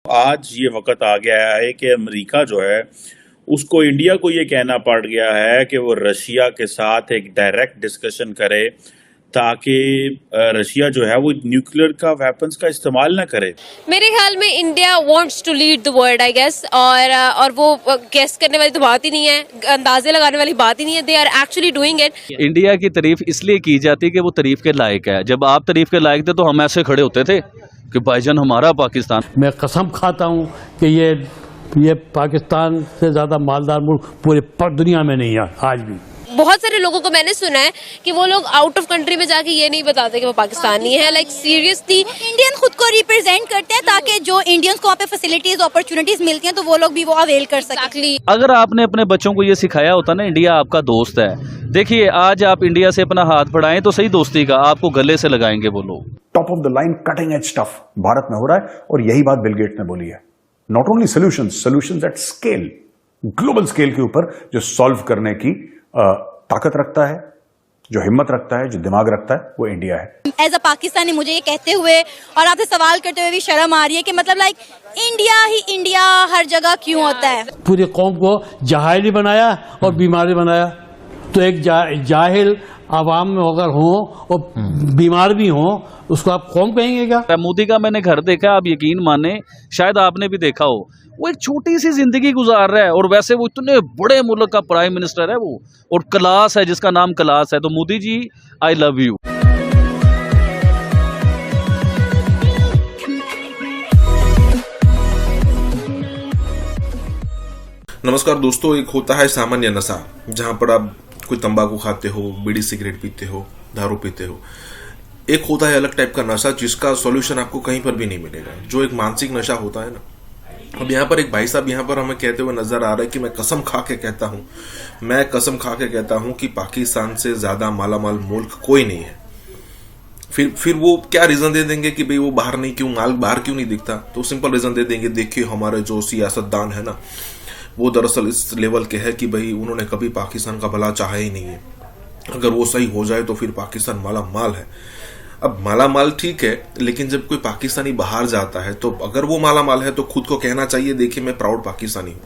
आज ये वक्त आ गया है कि अमेरिका जो है उसको इंडिया को ये कहना पड़ गया है कि वो रशिया के साथ एक डायरेक्ट डिस्कशन करे ताकि रशिया जो है वो न्यूक्लियर का वेपन्स का इस्तेमाल ना करे। मेरे ख्याल में India wants to lead the world I guess, और वो गेस करने वाली तो बात ही नहीं है, अंदाजे लगाने वाली बात ही नहीं है। They are actually doing it. India की तारीफ इसलिए की जाती है कि वो तारीफ के लायक है। जब आप तारीफ के लायक थे तो हम ऐसे खड़े होते थे कि भाईजान हमारा पाकिस्तान। मैं कसम खाता हूँ कि ये पाकिस्तान से ज़्यादा मालदार मुल्क पूरे दुनिया में नहीं है आज भी। बहुत सारे लोगों को मैंने सुना है कि वो लोग आउट ऑफ कंट्री में जाके ये नहीं बताते कि वो पाकिस्तानी है। लाइक सीरियसली इंडियन खुद को रिप्रेजेंट करते हैं ताकि जो इंडियंस को वहाँ पे फैसिलिटीज अपॉर्चुनिटीज मिलती हैं तो वो लोग भी वो अवेल कर सकें। अगर आपने अपने बच्चों को ये सिखाया होता ना इंडिया आपका दोस्त है, देखिए आज आप इंडिया से अपना हाथ बढ़ाएं तो सही दोस्ती का आपको गले से लगाएंगे वो लोग। Top of the line cutting edge stuff Bharat में हो रहा है और यही बात बिल गेट्स ने बोली है। Not only solutions at scale, global scale के ऊपर जो सॉल्व करने की ताकत रखता है, जो हिम्मत रखता है, जो दिमाग रखता है, वो इंडिया है। एज अ पाकिस्तानी मुझे ये कहते हुए और आपसे सवाल करते हुए भी शर्म आ रही है कि मतलब लाइक इंडिया ही इंडिया हर जगह क्यों होता है। पूरी कौम को जाहिल बनाया और बीमारी बनाया। तो एक जाहिल आवाम में अगर हो और बीमार भी हो उसको आप कौम कहेंगे क्या? मोदी का मैंने घर देखा, आप यकीन माने, शायद आपने भी देखा हो, वो एक छोटी सी जिंदगी गुजार रहा है और वैसे वो इतने बड़े मुल्क का प्राइम मिनिस्टर है वो, और क्लास है जिसका नाम क्लास है। तो Modi ji I love you. नमस्कार दोस्तों, एक होता है सामान्य नशा जहां पर आप कोई तंबाकू खाते हो, बीड़ी सिगरेट पीते हो, दारू पीते हो। एक होता है अलग टाइप का नशा जिसका सॉल्यूशन आपको कहीं पर भी नहीं मिलेगा, जो एक मानसिक नशा होता है ना। अब यहाँ पर एक भाई साहब यहाँ पर हमें कहते हुए नजर आ रहा है कि मैं कसम खा के कहता हूँ कि पाकिस्तान से ज्यादा मालामाल मुल्क कोई नहीं है। फिर वो क्या रीजन दे देंगे कि भाई वो बाहर क्यों नहीं दिखता? तो सिंपल रीजन दे देंगे, देखिए हमारे जो सियासतदान है ना वो दरअसल इस लेवल के है कि भाई उन्होंने कभी पाकिस्तान का भला चाहा ही नहीं है। अगर वो सही हो जाए तो फिर पाकिस्तान माला माल है। अब माला माल ठीक है, लेकिन जब कोई पाकिस्तानी बाहर जाता है तो अगर वो माला माल है तो खुद को कहना चाहिए, देखिए मैं प्राउड पाकिस्तानी हूँ।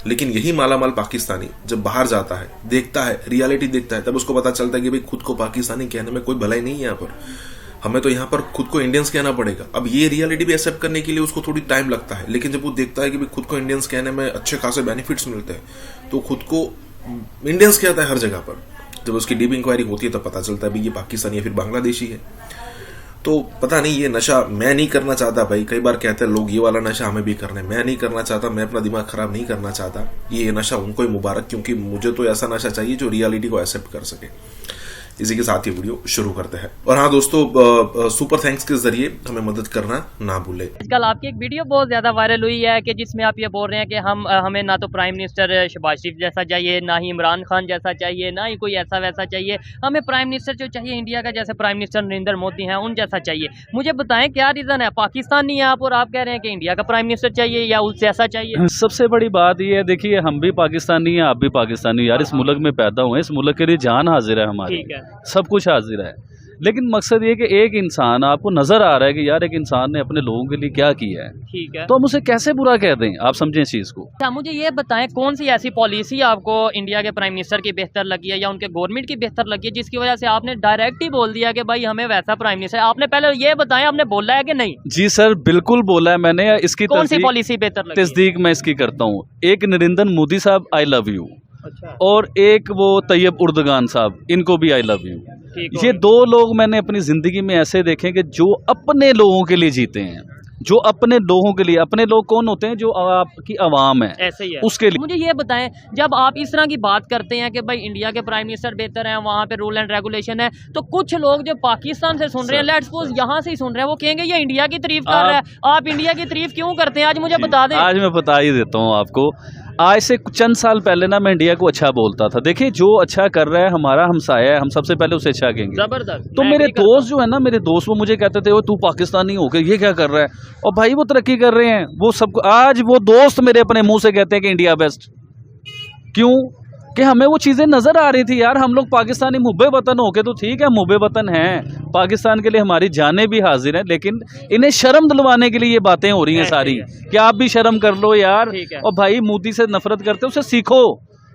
लेकिन यही माला माल पाकिस्तानी जब बाहर जाता है, देखता है, रियलिटी देखता है, तब उसको पता चलता है कि भाई खुद को पाकिस्तानी कहने में कोई भलाई नहीं है। यहाँ पर हमें तो यहाँ पर खुद को इंडियंस कहना पड़ेगा। अब ये रियलिटी भी एक्सेप्ट करने के लिए उसको थोड़ी टाइम लगता है, लेकिन जब वो देखता है कि भाई खुद को इंडियंस कहने में अच्छे खासे बेनिफिट्स मिलते हैं तो खुद को इंडियंस कहता है हर जगह पर। जब उसकी डीप इंक्वायरी होती है तब पता चलता है भाई ये पाकिस्तानी या फिर बांग्लादेशी है। तो पता नहीं, ये नशा मैं नहीं करना चाहता भाई। कई बार कहते हैं लोग ये वाला नशा हमें भी करना है, मैं नहीं करना चाहता, मैं अपना दिमाग खराब नहीं करना चाहता। ये नशा उनको ही मुबारक, क्योंकि मुझे तो ऐसा नशा चाहिए जो रियलिटी को एक्सेप्ट कर सके। इसी के साथ ये वीडियो शुरू करते हैं। और हाँ दोस्तों, सुपर थैंक्स के जरिए हमें मदद करना ना भूले। आजकल आपकी एक वीडियो बहुत ज्यादा वायरल हुई है कि जिसमें आप ये बोल रहे हैं कि हमें ना तो प्राइम मिनिस्टर शहबाज शरीफ जैसा चाहिए, ना ही इमरान खान जैसा चाहिए, ना ही कोई ऐसा वैसा चाहिए। हमें प्राइम मिनिस्टर जो चाहिए इंडिया का, जैसे प्राइम मिनिस्टर नरेंद्र मोदी हैं उन जैसा चाहिए। मुझे बताएं क्या रीजन है? पाकिस्तानी है आप और आप कह रहे हैं कि इंडिया का प्राइम मिनिस्टर चाहिए या उस जैसा चाहिए। सबसे बड़ी बात यह है, देखिए हम भी पाकिस्तानी हैं, आप भी पाकिस्तानी यार, इस मुल्क में पैदा हुए, इस मुल्क के लिए जान हाजिर है हमारी, ठीक है, सब कुछ हाजिर है। लेकिन मकसद ये कि एक इंसान, आपको नजर आ रहा है कि यार एक इंसान ने अपने लोगों के लिए क्या किया है, ठीक है, तो हम उसे कैसे बुरा कह दें? आप समझें इस चीज को। अच्छा मुझे ये बताएं कौन सी ऐसी पॉलिसी आपको इंडिया के प्राइम मिनिस्टर की बेहतर लगी है या उनके गवर्नमेंट की बेहतर लगी है जिसकी वजह से आपने डायरेक्ट ही बोल दिया कि भाई हमें वैसा प्राइम मिनिस्टर? आपने पहले ये बताया, आपने बोला है कि नहीं? जी सर, बिल्कुल बोला है मैंने। इसकी कौन सी पॉलिसी बेहतर लगी? तस्दीक मैं इसकी करता हूँ। एक नरेंद्र मोदी साहब आई लव यू, अच्छा, और एक वो तैयब उर्दगान साहब, इनको भी आई लव यू। ये दो लोग मैंने अपनी जिंदगी में ऐसे देखे कि जो अपने लोगों के लिए जीते हैं, जो अपने लोगों के लिए। अपने लोग कौन होते हैं? जो आपकी आवाम है, ऐसे ही है उसके लिए। मुझे ये बताएं, जब आप इस तरह की बात करते हैं कि भाई इंडिया के प्राइम मिनिस्टर बेहतर हैं, वहाँ पे रूल एंड रेगुलेशन है, तो कुछ लोग जो पाकिस्तान से सुन रहे हैं, लेट्स सपोज यहाँ से ही सुन रहे हैं, वो कहेंगे ये इंडिया की तारीफ कर रहा है। आप इंडिया की तारीफ क्यों करते हैं? आज मुझे बता दें। आज मैं बता ही देता हूँ आपको। आज से चंद साल पहले ना मैं इंडिया को अच्छा बोलता था। देखिए जो अच्छा कर रहा है, हमारा हमसाया है, हम सबसे पहले उसे अच्छा कहेंगे। जबरदस्त। तो मेरे दोस्त जो है ना, मेरे दोस्त वो मुझे कहते थे वो तू पाकिस्तानी होकर ये क्या कर रहा है? और भाई वो तरक्की कर रहे हैं, वो सब। आज वो दोस्त मेरे अपने मुंह से कहते हैं कि इंडिया बेस्ट। क्यों? कि हमें वो चीज़ें नज़र आ रही थी यार। हम लोग पाकिस्तानी मुब्बे वतन होके तो ठीक है, मुब्बे वतन हैं, पाकिस्तान के लिए हमारी जानें भी हाजिर हैं, लेकिन इन्हें शर्म दिलवाने के लिए ये बातें हो रही हैं सारी कि आप भी शर्म कर लो यार। और भाई मोदी से नफरत करते हो, उससे सीखो।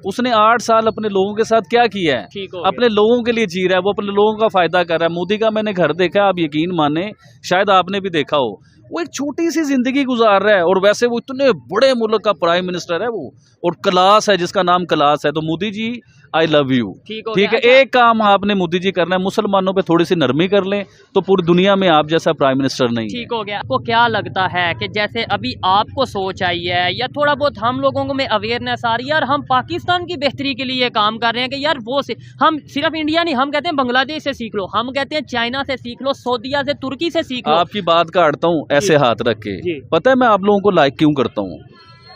उसने 8 साल अपने लोगों के साथ क्या किया है, अपने लोगों के लिए जी रहा है, वो अपने लोगों का फायदा कर रहा है। मोदी का मैंने घर देखा, आप यकीन माने, शायद आपने भी देखा हो, वो एक छोटी सी जिंदगी गुजार रहा है और वैसे वो इतने बड़े मुल्क का प्राइम मिनिस्टर है वो, और क्लास है जिसका नाम क्लास है। तो Modi ji I love you, ठीक है। एक काम आपने मोदी जी करना है, मुसलमानों पे थोड़ी सी नरमी कर लें तो पूरी दुनिया में आप जैसा प्राइम मिनिस्टर नहीं। ठीक हो गया। आपको क्या लगता है कि जैसे अभी आपको सोच आई है या थोड़ा बहुत हम लोगों में अवेयरनेस आ रही है, यार हम पाकिस्तान की बेहतरी के लिए काम कर रहे हैं कि यार वो से हम सिर्फ इंडिया नहीं, हम कहते हैं बांग्लादेश से सीख लो, हम कहते हैं चाइना से सीख लो, सऊदीया से, तुर्की से सीख लो। आपकी बात काटता हूँ ऐसे हाथ रख के, पता है मैं आप लोगों को लाइक क्यों करता हूँ?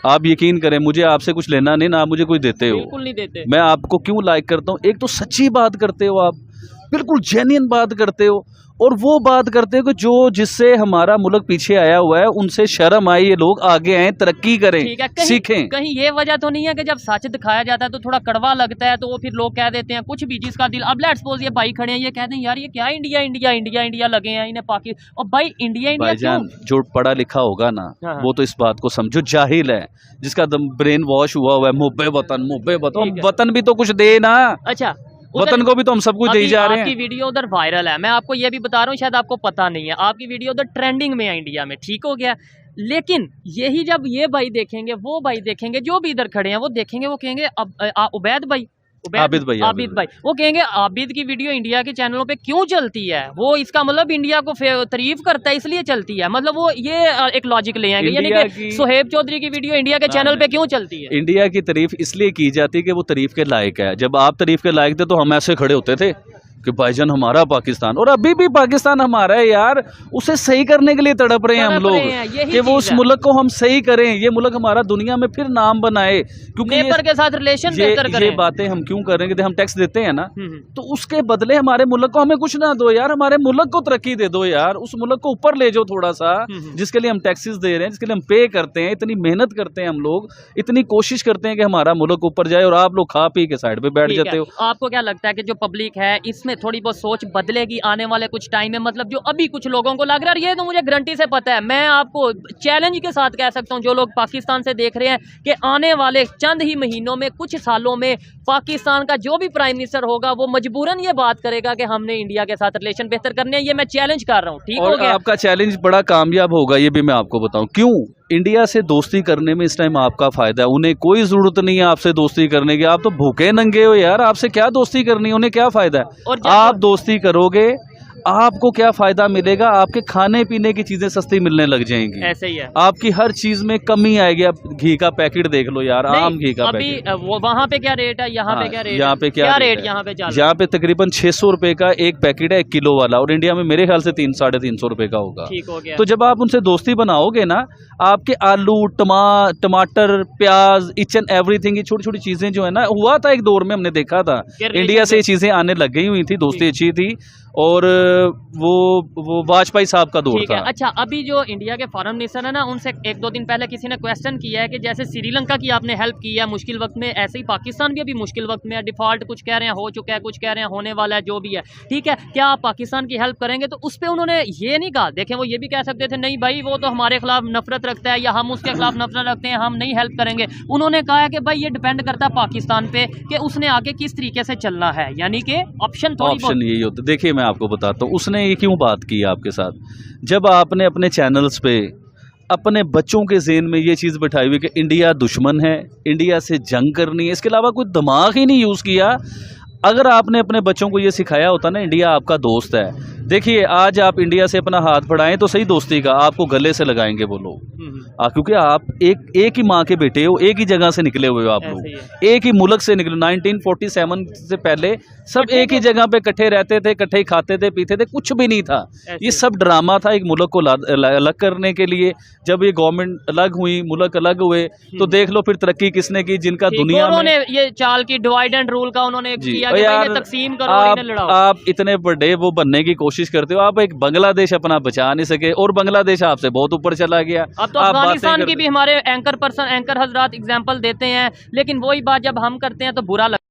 आप यकीन करें, मुझे आपसे कुछ लेना नहीं, ना मुझे कुछ देते हो, बिल्कुल नहीं देते। मैं आपको क्यों लाइक करता हूँ? एक तो सच्ची बात करते हो आप, बिल्कुल जेन्युइन बात करते हो, और वो बात करते हो कि जो जिससे हमारा मुल्क पीछे आया हुआ है उनसे शर्म आए, ये लोग आगे आए, तरक्की करें, सीखें। कहीं ये वजह तो नहीं है कि जब सच दिखाया जाता है तो थोड़ा कड़वा लगता है, तो वो फिर लोग कह देते हैं कुछ भी जिसका दिल। अब लेट्स सपोज ये भाई खड़े हैं, ये कहते हैं यार ये क्या इंडिया इंडिया इंडिया इंडिया लगे हैं इन्हें पाकिस्तान, और भाई इंडिया इंडिया भाईजान जो पढ़ा लिखा होगा ना वो तो इस बात को समझो, जाहिल है जिसका ब्रेन वॉश हुआ है, मुब्बे वतन, मुब्बे वतन, वतन भी तो कुछ दे ना। अच्छा, वतन को भी तो हम सब कुछ दे जा रहे हैं। आपकी वीडियो उधर वायरल है, मैं आपको ये भी बता रहा हूँ, शायद आपको पता नहीं है, आपकी वीडियो उधर ट्रेंडिंग में है इंडिया में, ठीक हो गया। लेकिन यही जब ये भाई देखेंगे, वो भाई देखेंगे, जो भी इधर खड़े हैं वो देखेंगे, वो कहेंगे उबैद भाई, आबिद भाई, वो कहेंगे आबिद की वीडियो इंडिया के चैनलों पे क्यों चलती है? वो इसका मतलब इंडिया को तारीफ करता है इसलिए चलती है, मतलब वो ये एक लॉजिक ले आएंगे, यानी कि सुहेब चौधरी की वीडियो इंडिया के चैनल पे क्यों चलती है? इंडिया की तारीफ इसलिए की जाती है कि वो तारीफ के लायक है। जब आप तारीफ के लायक थे तो हम ऐसे खड़े होते थे कि भाईजान हमारा पाकिस्तान, और अभी भी पाकिस्तान हमारा है यार, उसे सही करने के लिए तड़प रहे हैं हम लोग कि वो उस मुल्क को हम सही करें, ये मुल्क हमारा दुनिया में फिर नाम बनाए। क्योंकि नेबर के साथ रिलेशन बेहतर करें। ये बातें हम क्यों कर रहे हैं कि हम टैक्स देते हैं ना, तो उसके बदले हमारे मुल्क को हमें कुछ ना दो यार, हमारे मुल्क को तरक्की दे दो यार, उस मुल्क को ऊपर ले जाओ थोड़ा सा, जिसके लिए हम टैक्सेस दे रहे हैं, जिसके लिए हम पे करते हैं, इतनी मेहनत करते हैं हम लोग, इतनी कोशिश करते हैं कि हमारा मुल्क ऊपर जाए, और आप लोग खा पी के साइड पे बैठ जाते हो। आपको क्या लगता है कि जो पब्लिक है इसमें थोड़ी बहुत सोच बदलेगी आने वाले कुछ टाइम में? मतलब जो अभी कुछ लोगों को लग रहा है, ये तो मुझे गारंटी से पता है, मैं आपको चैलेंज के साथ कह सकता हूं, जो लोग पाकिस्तान से देख रहे हैं कि आने वाले चंद ही महीनों में, कुछ सालों में पाकिस्तान का जो भी प्राइम मिनिस्टर होगा वो मजबूरन ये बात करेगा कि हमने इंडिया के साथ रिलेशन बेहतर करने हैं। ये मैं चैलेंज कर रहा हूँ, ठीक हो गया? आपका चैलेंज बड़ा कामयाब होगा, ये भी मैं आपको बताऊं क्यों। इंडिया से दोस्ती करने में इस टाइम आपका फायदा है, उन्हें कोई जरूरत नहीं है आपसे दोस्ती करने की, आप तो भूखे नंगे हो यार, आपसे क्या दोस्ती करनी है, उन्हें क्या फायदा है? और आप दोस्ती करोगे आपको क्या फायदा मिलेगा? आपके खाने पीने की चीजें सस्ती मिलने लग जाएंगी, ऐसे ही है, आपकी हर चीज में कमी आएगी। आप घी का पैकेट देख लो यार, आम घी का पैकेट, वहाँ पे क्या रेट है, यहाँ पे क्या रेट, यहाँ पे क्या रेट, यहाँ पे तकरीबन 600 रुपए का एक पैकेट है, 1 किलो वाला, और इंडिया में मेरे ख्याल से 300-350 रुपए का होगा। ठीक हो गया। तो जब आप उनसे दोस्ती बनाओगे ना, आपके आलू, टमाटर, प्याज, ईच एंड एवरीथिंग, ये छोटी छोटी चीजें जो है ना, हुआ था एक दौर में, हमने देखा था इंडिया से ये चीजें आने लग गई हुई थी, दोस्ती अच्छी थी, और वो वाजपेयी साहब का दौर था। अच्छा, अभी जो इंडिया के फॉरेन मिनिस्टर है ना, उनसे 1-2 दिन पहले किसी ने क्वेश्चन किया है कि जैसे श्रीलंका की आपने हेल्प की है मुश्किल वक्त में, ऐसे ही पाकिस्तान भी अभी मुश्किल वक्त में है, डिफॉल्ट कुछ कह रहे हैं हो चुका है, कुछ कह रहे हैं होने वाला है, जो भी है, ठीक है, क्या आप पाकिस्तान की हेल्प करेंगे? तो उस पर उन्होंने ये नहीं कहा, देखें वो ये भी कह सकते थे नहीं भाई वो तो हमारे खिलाफ नफरत रखता है, या हम उसके खिलाफ नफरत रखते हैं, हम नहीं हेल्प करेंगे। उन्होंने कहा है कि भाई ये डिपेंड करता है पाकिस्तान पे कि उसने आगे किस तरीके से चलना है, यानी कि ऑप्शन यही होता है। देखिए मैं आपको बताता हूँ उसने ये क्यों बात की आपके साथ, जब आपने अपने चैनल्स पे अपने बच्चों के ज़हन में ये चीज़ बैठाई हुई कि इंडिया दुश्मन है, इंडिया से जंग करनी है, इसके अलावा कोई दिमाग ही नहीं यूज़ किया। अगर आपने अपने बच्चों को ये सिखाया होता ना इंडिया आपका दोस्त है, देखिए आज आप इंडिया से अपना हाथ बढ़ाएं तो सही दोस्ती का, आपको गले से लगाएंगे वो लोग, क्योंकि आप एक ही माँ के बेटे हो, एक ही जगह से निकले हुए हो आप लोग, एक ही मुल्क से निकले। 1947 से पहले सब एक ही जगह पे इकट्ठे रहते थे, इकट्ठे ही खाते थे, पीते थे, कुछ भी नहीं था, ये सब ड्रामा था एक मुल्क को अलग करने के लिए। जब ये गवर्नमेंट अलग हुई, मुल्क अलग हुए, तो देख लो फिर तरक्की किसने की, जिनका दुनिया में ये चाल की डिवाइड एंड रूल का उन्होंने किया कि तकसीम करो, आप इतने बड़े वो बनने की कोशिश कोशिश करते हो, आप एक बांग्लादेश अपना बचा नहीं सके और बांग्लादेश आपसे बहुत ऊपर चला गया। अब तो आप बातें अफगानिस्तान की करते- भी हमारे एंकर हजरात एग्जाम्पल देते हैं, लेकिन वही बात जब हम करते हैं तो बुरा लगता है।